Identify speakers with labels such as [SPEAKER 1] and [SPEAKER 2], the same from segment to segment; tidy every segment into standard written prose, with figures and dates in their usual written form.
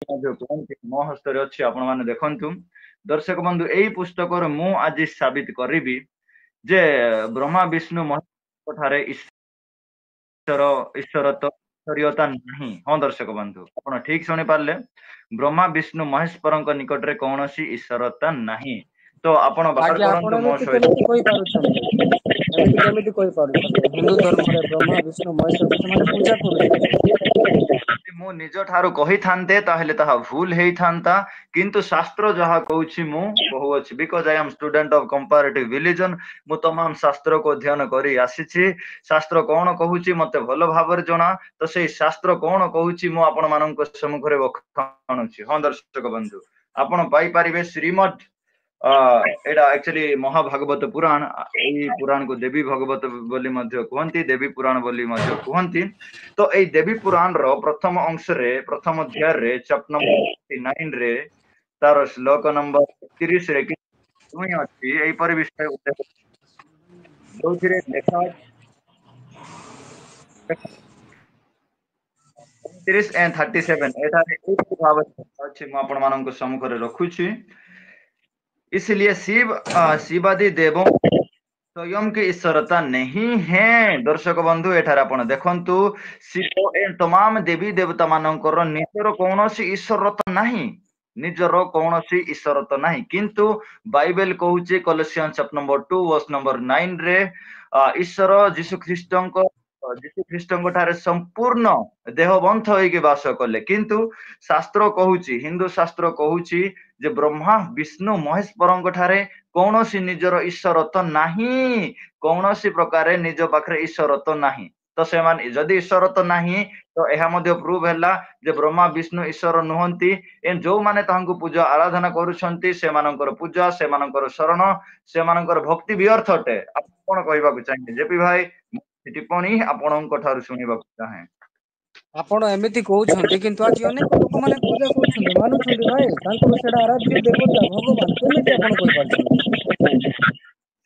[SPEAKER 1] मो हस्तर अच्छी आपण मैंने देखु दर्शक बंधु यही पुस्तक मु आज साबित करी जे ब्रह्मा विष्णु महेश ठारे ईश्वर ईश्वरत्व ईश्वरीयता नहीं। हाँ दर्शक बंधु आप ठीक शुणी पारे ब्रह्मा विष्णु महेश्वर निकट में कौन सी ईश्वरता नहीं। तो आपण बाहर करंतु मो सहित
[SPEAKER 2] एमिति केमिति कोइ पारुछन्ते हिंदू धर्म रे ब्रह्मा विष्णु महेश्वर को ସେମାନେ पूजा करूछन्ते।
[SPEAKER 1] मु निज ठारू कहि थान्ते ताहेले ताहा भूल हेइ थान्ता किंतु शास्त्र जहा कहूछि मु कहूछि because I am student of comparative religion. मु तमाम शास्त्र को अध्ययन करी आसीछि। शास्त्र कोन कहूछि मते भलो भाबरे जणा तो सेइ शास्त्र कोन कहूछि मु आपण माननक सम्मुख रे बखाणुछि। हां दर्शक बंधु आपण पाई परिबे श्रीमद् एटा एक्चुअली महाभागवत पुराण ए पुराण को देवी भागवत बोली मध्य कहंती देवी पुराण बोली मध्य कहंती। तो ए देवी पुराण रो प्रथम अंश रे प्रथम अध्याय रे चैप्टर नंबर 9 रे तार श्लोक नंबर 30 रे कि तुई अछि एई पर विषय उल्लेख जोथिरे लेखा 30 एंड 37 एटा रे एक भाव अछि म आपण मानन को सम्मुख रे रखुछि। इसलिए शिवादि देवों स्वयं की ईश्वरता नहीं है। दर्शक बंधु एठार आपण देखंतु शिव ए तमाम देवी देवता मानकर निजर कौनसी ईश्वरता नहीं निजर कौनसी ईश्वरता नहीं किंतु बाइबल कहूचे Colossian chapter number 2 verse number 9 रे ईश्वर जीशु ख्रीष्टଙ୍କ ठारे संपूर्ण देहबंथ होइके वास कले किंतु शास्त्र कहूची हिंदू शास्त्र कहूची जे ब्रह्मा विष्णु महेश्वरଙ୍କ ठारे कौनसी निजर ईश्वरत्व नहीं कौनसी प्रकार निज पाखरे ईश्वरत्व नहीं। तो से माने जदि ईश्वरत्व नहीं तो यह मध्य प्रूव हैला जे ब्रह्मा विष्णु ईश्वर नुहंती एन जो माने तांको पूजा आराधना करूछंती से मानकर पूजा से मानकर शरण से मानकर भक्ति व्यर्थ अटे। आपण कहबा को चाहिए जेपी भाई टिप्पणी आपणଙ୍କ ठाରୁ सुनिबा को चाहे।
[SPEAKER 2] आपण एमिति कहउछन्ते किंतु आज अनेक लोक माने पूजा करूछन्ते मानुछन्ते भाई तांकर सेडा आराध्य देवता भगवान केमिति आपण कहि पारछन्ते।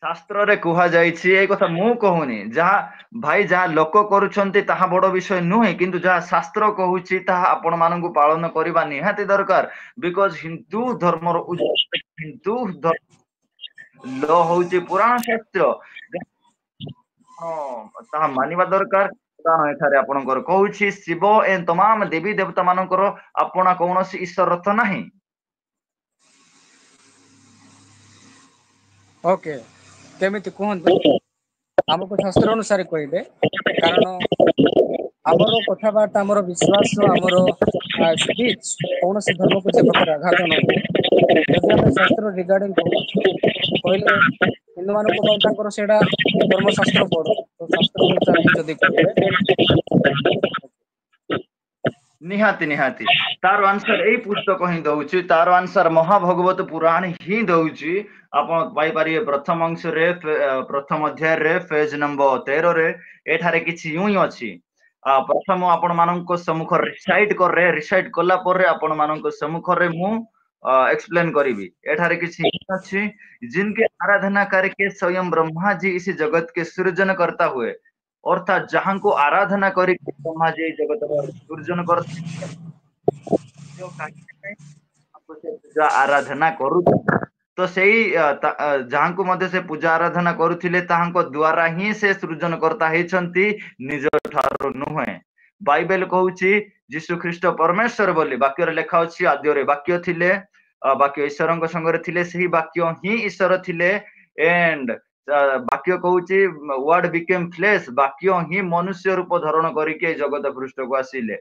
[SPEAKER 1] शास्त्र रे कहा जाइछि ए कथा मु कहूनी जहा भाई जहा लोक करूछन्ते ताहा बड़ विषय नुहे किंतु जहा शास्त्र कहूछि ताहा आपण माननकु पालन करबा निहाती दरकार बिकॉज हिंदू धर्म रो हिंदू लॉ होछि पुराण शास्त्र ताहा मानिबा दरकार। कारण एठारे आपणकर कहूछि शिव ए तमाम देवी देवता मानकर आपणा कोनोसी ईश्वरत्व नाही।
[SPEAKER 2] ओके केमिति कहंतु हमको शास्त्र अनुसार कहबे कारण हमरो कथाबार्ता हमरो विश्वास हमरो स्पीच कौन से धर्म को जे प्रकार आघात न जदि हम शास्त्र रिगार्डिंग कहले हिंदू मान को तांकर सेडा धर्म शास्त्र पढ़ो तो शास्त्र अनुसार ही जदि कहबे
[SPEAKER 1] निहाती निहाती तार आंसर ए पुस्तक ही दउछि तार आंसर महाभागवत पुराण ही दउछि। आपण पाई पारिए प्रथम अंश रे प्रथम अध्याय रे पेज नंबर 13 रे एठारे किछि यूं ही अछि। प्रथम आपण माननको सम्मुख रिसाइट कला पर आपण माननको सम्मुख रे मु एक्सप्लेन करिवि। एठारे किछि अछि जिनके आराधना करके स्वयं ब्रह्मा जी इस जगत के सृजन करता हुए अर्थात जहां को आराधना करी ब्रह्मा जी जगत सृजन कर पूजा आराधना करू तो सेही जहां को मध्य से पूजा आराधना करुथिले ताहांको द्वारा ही से सृजन करता हेछंती निज ठारो नुहे। बाइबल कहूची जीशु ख्रीष्ट परमेश्वर बोली वाक्य रे लेखा अछि आद्य रे वाक्य थिले वाक्य ईश्वरଙ୍କ संगे थिले सेही वाक्य ही ईश्वर थिले एंड वाक्य कहूची वर्ड बिकेम फ्लेश वाक्य ही मनुष्य रूप धारण करके जगत पृष्ठ को आसिले।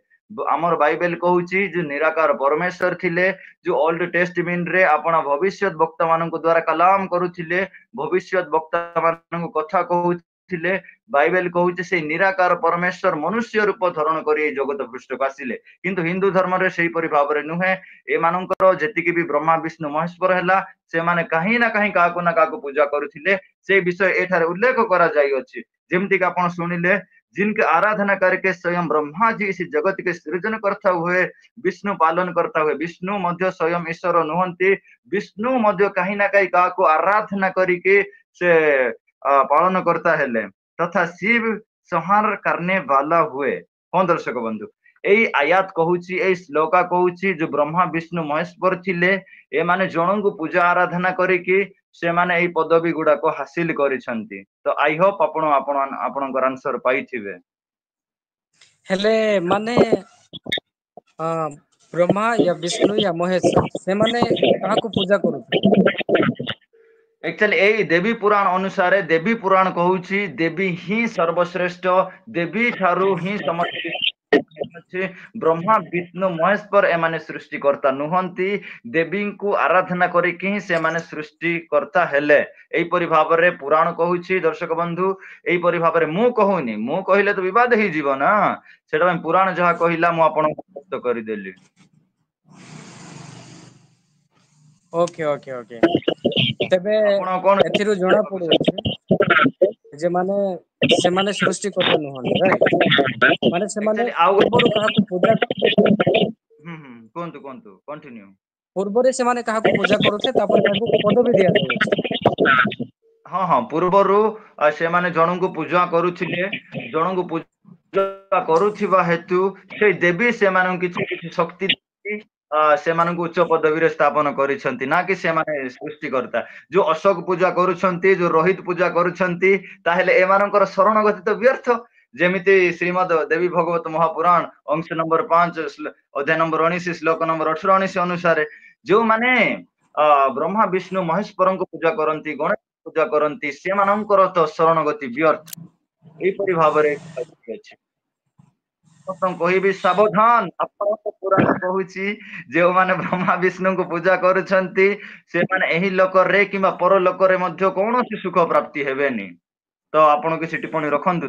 [SPEAKER 1] आमर बाइबल कहूची जो निराकार परमेश्वर थिले जो ओल्ड टेस्टमेंट रे आपण भविष्यत वक्ता मानन द्वारा कलाम करूथिले भविष्यत वक्ता मानन कथा कहूथिले बाइबल कहूची से निराकार परमेश्वर मनुष्य रूप धारण करी जगत पृष्ठ को आसिले किंतु हिंदू धर्म रे सेही परि भाव रे नुहे। ए माननकर जेतिकी भी ब्रह्मा विष्णु महेश्वर हैला से माने कहीं ना कहीं काको ना काको पूजा करूथिले से विषय एठारे उल्लेख करा जाई अछि। जेमति कि आपण सुनिले जिनके आराधना करके स्वयं ब्रह्मा जी इस जगत के सृजन करता हुए विष्णु पालन करता हुए विष्णु मध्य स्वयं ईश्वर नुहंती विष्णु मध्य कहीं ना कहीं काको आराधना करके से पालन करता हेले तथा शिव संहार करने वाला हुए। कौन दर्शक बंधु एई आयात कहूची एई श्लोका कहूची जो ब्रह्मा विष्णु महेश्वर थिले ए माने जनंगु पूजा आराधना करिकी से माने एई पदवी गुडा को हासिल करिसंती तो आई होप आपणकर आंसर पाइथिबे
[SPEAKER 2] हेले माने ब्रह्मा या विष्णु या महेश से माने काहाको पूजा करूथले
[SPEAKER 1] एक्चुअली ए देवी पुराण अनुसार देवी पुराण कहूची देवी ही सर्वश्रेष्ठ देवी ठारू ही समस्त ब्रह्मा विष्णु महेश्वर एमाने सृष्टिकर्ता नुहंती देवी को आराधना करिकी ही से माने सृष्टिकर्ता हेले एई परि भाबरे पुराण कहूची दर्शक बंधु एई परि भाबरे मु कहूनी मु कहिले तो विवाद ही जीव ना सेटा पुराण जहा कहिला मु आपन स्पष्ट करि देली
[SPEAKER 2] ओके ओके ओके तबे एथिरु जणा पडुछि जे माने से माने सृष्टि करता नहन राइट माने से माने पूर्वरु काहाको पूजा
[SPEAKER 1] कोंतु कंटिन्यू
[SPEAKER 2] पूर्वरे से माने काहाको पूजा करूथे तापर ताको पदवी दिया जाउछि
[SPEAKER 1] हां हां पूर्वरु से माने जनंगु पूजा करूथिले जनंगु पूजा करूथिबा हेतु से देवी से माने किछि शक्ति से मानक उच्च पदवी रे स्थापन करिसंती ना कि से माने सृष्टि करता जो अशोक पूजा करूछंती जो रोहित पूजा करूछंती ताहेले ए मानकर शरण गति तो व्यर्थ जेमिति श्रीमद देवी भगवत महापुराण अंश नंबर 5 अध्याय नंबर 19 श्लोक नंबर 18 19 अनुसार जो माने ब्रह्मा विष्णु महेश्वर को पूजा करंती गणेश पूजा करंती से मानकर तो शरण गति व्यर्थ एई परि भाबरे अछि कहबी सावधान आपण पुराण कहूची जो माने ब्रह्मा विष्णु को पूजा करूछंती से माने एही लोक रे किबा पर लोक रे मध्य कोनोसी सुख प्राप्ति हेबेनी तो आपण किछि टिप्पणी रखंतु